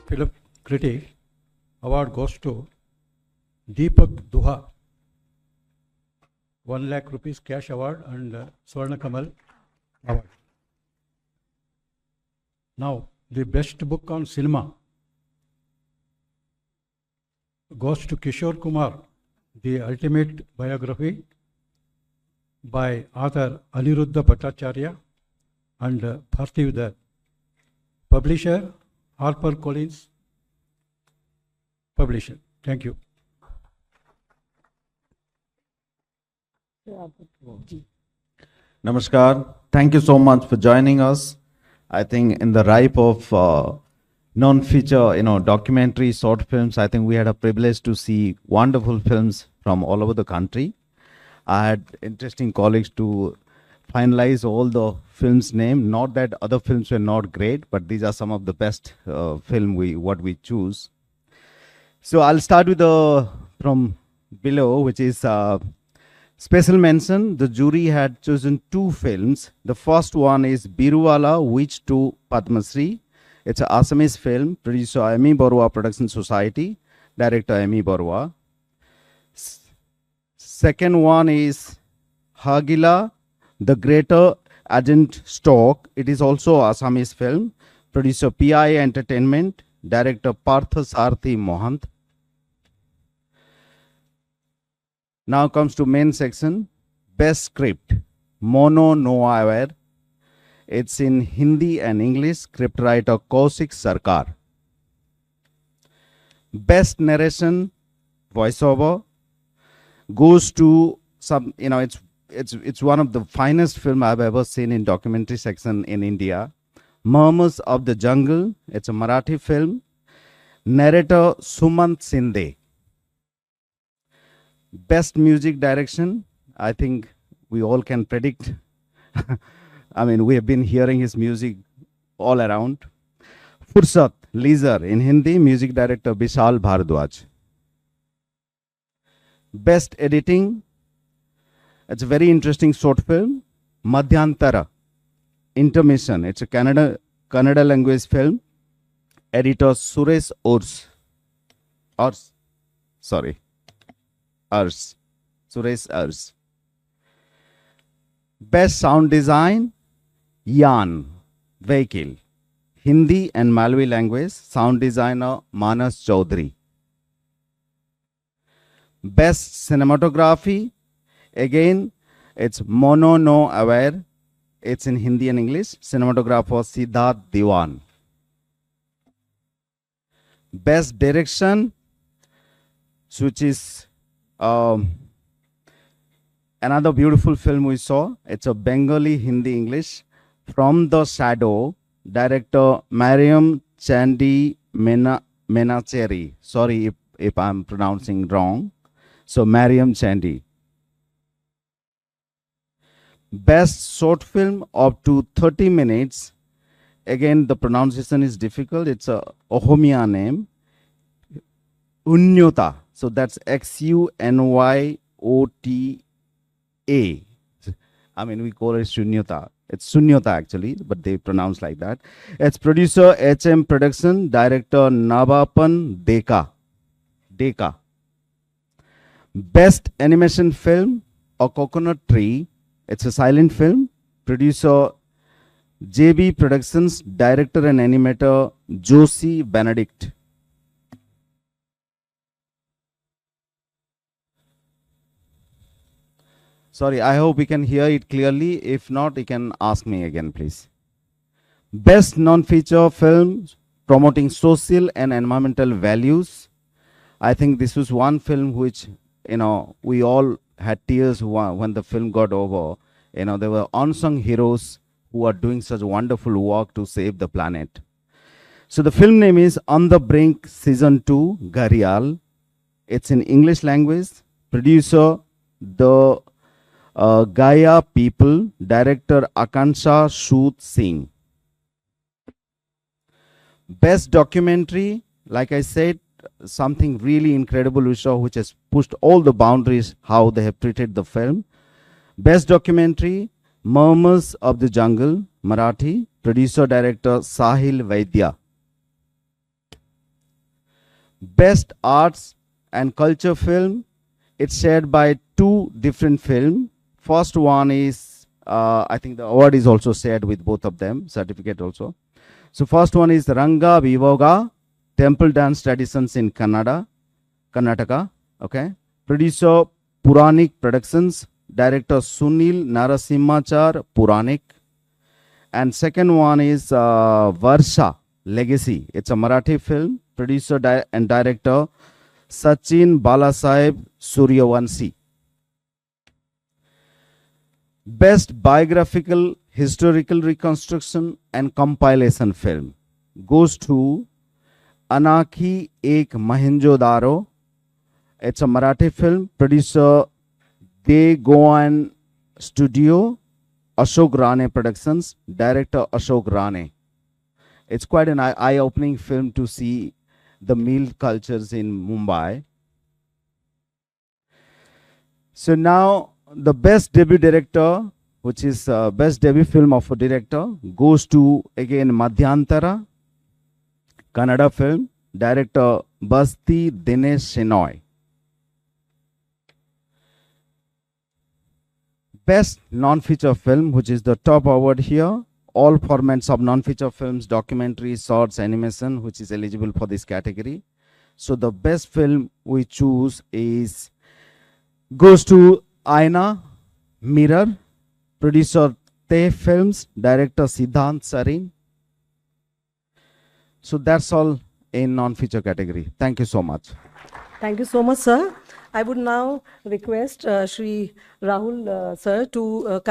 film critic award goes to Deepak Duha. 1 lakh rupees cash award and Swarna Kamal award. Now, the best book on cinema goes to Kishore Kumar, The Ultimate Biography by author Aniruddha Bhattacharya and Bharti Vidar. Publisher HarperCollins Publisher. Thank you. Namaskar. Thank you so much for joining us. I think in the ripe of non-feature, documentary short films, I think we had a privilege to see wonderful films from all over the country. I had interesting colleagues to finalize all the films' name. Not that other films were not great, but these are some of the best what we choose. So I'll start with from below, which is special mention. The jury had chosen 2 films. The first one is Biruwala, which to Padma Shri. It's an Assamese film, producer Amy Barua Production Society, director Amy Barua. Second one is Hagila, The Greater Agent Stock. It is also Assamese film, producer PI Entertainment, director Partha Sarthi Mohant. Now comes to main section, best script, Mono Noa Aware. It's in Hindi and English, script writer Kaushik Sarkar. Best narration, voiceover, goes to some, it's one of the finest film I've ever seen in documentary section in India. Murmurs of the Jungle, it's a Marathi film. Narrator Sumant Sinde. Best music direction, I think we all can predict. I mean, we have been hearing his music all around. Fursat, Leisure in Hindi, music director Vishal Bhardwaj. Best editing, it's a very interesting short film. Madhyantara, Intermission, it's a Kannada language film. Editor Suresh Suresh Urs. Best sound design, Yan, Vehicle, Hindi and Malawi language, sound designer Manas Chaudhary. Best cinematography, again, it's Mono No Aware, it's in Hindi and English, cinematographer Siddharth Diwan. Best direction, which is another beautiful film we saw. It's a Bengali Hindi English, From the Shadow, director Mariam Chandi Menacheri. Sorry if I'm pronouncing wrong. So Mariam Chandi. Best short film up to 30 minutes. Again, the pronunciation is difficult. It's a Ohomia name. Unyota. So that's Xunyota. I mean, we call it Shunyata. It's Sunyata actually, but they pronounce like that. It's producer HM Production, director Navapan Deka. Best animation film, A Coconut Tree. It's a silent film. Producer JB Productions, director and animator Josie Benedict. Sorry, I hope we can hear it clearly. If not, you can ask me again, please. Best non-feature film promoting social and environmental values. I think this was one film which, we all had tears when the film got over. There were unsung heroes who are doing such wonderful work to save the planet. So the film name is On the Brink Season 2, Gharial. It's in English language. Producer, the Gaia People, director Akansha Shoot Singh. Best documentary, like I said, something really incredible we saw, which has pushed all the boundaries how they have treated the film. Best documentary, Murmurs of the Jungle, Marathi, producer director Sahil Vaidya. Best arts and culture film, it's shared by two different film. First one is, I think the award is also shared with both of them, certificate also. So first one is Ranga Vivoga, Temple Dance Traditions in Karnataka. Okay. Producer Puranik Productions, director Sunil Narasimhachar Puranik. And second one is Varsha Legacy. It's a Marathi film, producer and director Sachin Balasaheb Suryavanshi. Best biographical, historical reconstruction and compilation film goes to Anaki Ek Mohenjo-daro. It's a Marathi film, producer De Goan Studio, Ashok Rane Productions, director Ashok Rane. It's quite an eye-opening film to see the meal cultures in Mumbai. So now the best debut director, which is best debut film of a director, goes to again Madhyantara, Kannada film, director Basti Dinesh Shenoy. Best non-feature film, which is the top award here, all formats of non-feature films, documentaries, shorts, animation, which is eligible for this category. So the best film we choose goes to Aina, Mirror, producer Te Films, director Siddhant Sarin. So that's all in non-feature category. Thank you so much. Thank you so much, sir. I would now request Shri Rahul, sir, to